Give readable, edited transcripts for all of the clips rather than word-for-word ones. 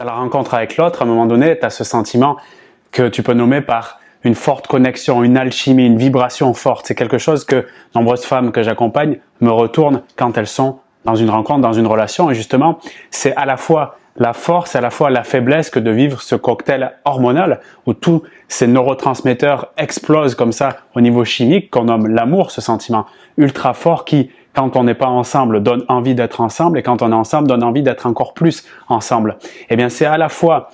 À la rencontre avec l'autre, à un moment donné, tu as ce sentiment que tu peux nommer par une forte connexion, une alchimie, une vibration forte. C'est quelque chose que nombreuses femmes que j'accompagne me retournent quand elles sont dans une rencontre, dans une relation. Et justement, c'est à la fois la force, à la fois la faiblesse que de vivre ce cocktail hormonal où tous ces neurotransmetteurs explosent comme ça au niveau chimique qu'on nomme l'amour, ce sentiment ultra fort qui, quand on n'est pas ensemble, donne envie d'être ensemble et quand on est ensemble, donne envie d'être encore plus ensemble. Eh bien, c'est à la fois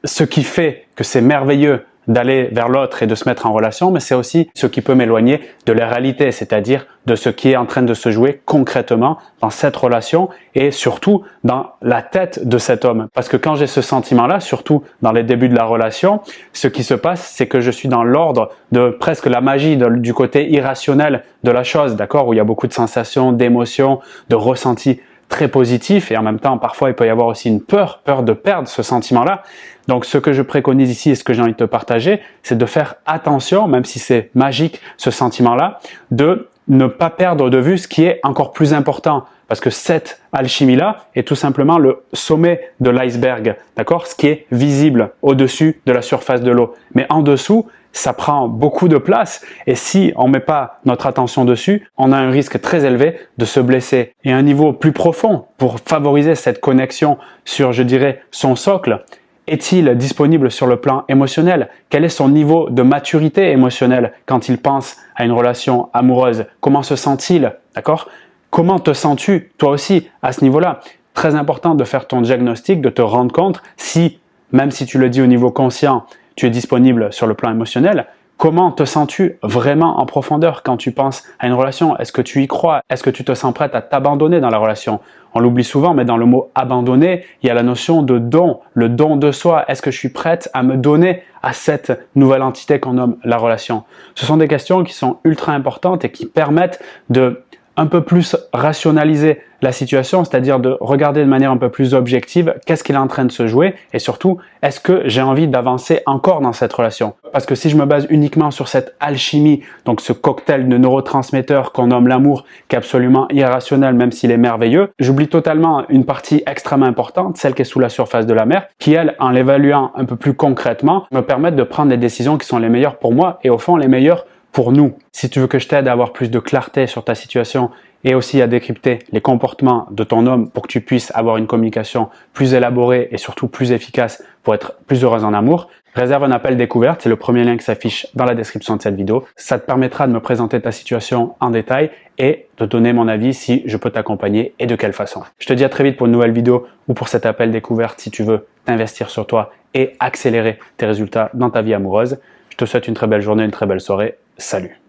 ce qui fait que c'est merveilleux d'aller vers l'autre et de se mettre en relation, mais c'est aussi ce qui peut m'éloigner de la réalité, c'est-à-dire de ce qui est en train de se jouer concrètement dans cette relation et surtout dans la tête de cet homme. Parce que quand j'ai ce sentiment-là, surtout dans les débuts de la relation, ce qui se passe, c'est que je suis dans l'ordre de presque la magie, du côté irrationnel de la chose, d'accord, où il y a beaucoup de sensations, d'émotions, de ressentis très positif et en même temps parfois il peut y avoir aussi une peur de perdre ce sentiment-là. Donc ce que je préconise ici et ce que j'ai envie de te partager, c'est de faire attention, même si c'est magique ce sentiment-là, de ne pas perdre de vue ce qui est encore plus important. Parce que cette alchimie-là est tout simplement le sommet de l'iceberg, d'accord? Ce qui est visible au-dessus de la surface de l'eau. Mais en dessous, ça prend beaucoup de place et si on ne met pas notre attention dessus, on a un risque très élevé de se blesser. Et à un niveau plus profond, pour favoriser cette connexion sur, je dirais, son socle, est-il disponible sur le plan émotionnel? Quel est son niveau de maturité émotionnelle quand il pense à une relation amoureuse? Comment se sent-il? D'accord? Comment te sens-tu, toi aussi, à ce niveau-là? Très important de faire ton diagnostic, de te rendre compte si, même si tu le dis au niveau conscient, tu es disponible sur le plan émotionnel, comment te sens-tu vraiment en profondeur quand tu penses à une relation? Est-ce que tu y crois? Est-ce que tu te sens prête à t'abandonner dans la relation? On l'oublie souvent, mais dans le mot abandonner, il y a la notion de don, le don de soi. Est-ce que je suis prête à me donner à cette nouvelle entité qu'on nomme la relation? Ce sont des questions qui sont ultra importantes et qui permettent de un peu plus rationaliser la situation, c'est-à-dire de regarder de manière un peu plus objective qu'est-ce qu'il est en train de se jouer et surtout, est-ce que j'ai envie d'avancer encore dans cette relation? Parce que si je me base uniquement sur cette alchimie, donc ce cocktail de neurotransmetteurs qu'on nomme l'amour, qui est absolument irrationnel même s'il est merveilleux, j'oublie totalement une partie extrêmement importante, celle qui est sous la surface de la mer, qui elle, en l'évaluant un peu plus concrètement, me permettent de prendre les décisions qui sont les meilleures pour moi et au fond les meilleures pour nous. Si tu veux que je t'aide à avoir plus de clarté sur ta situation et aussi à décrypter les comportements de ton homme pour que tu puisses avoir une communication plus élaborée et surtout plus efficace pour être plus heureuse en amour, réserve un appel découverte, c'est le premier lien qui s'affiche dans la description de cette vidéo. Ça te permettra de me présenter ta situation en détail et de donner mon avis si je peux t'accompagner et de quelle façon. Je te dis à très vite pour une nouvelle vidéo ou pour cet appel découverte si tu veux t'investir sur toi et accélérer tes résultats dans ta vie amoureuse. Je te souhaite une très belle journée, une très belle soirée. Salut!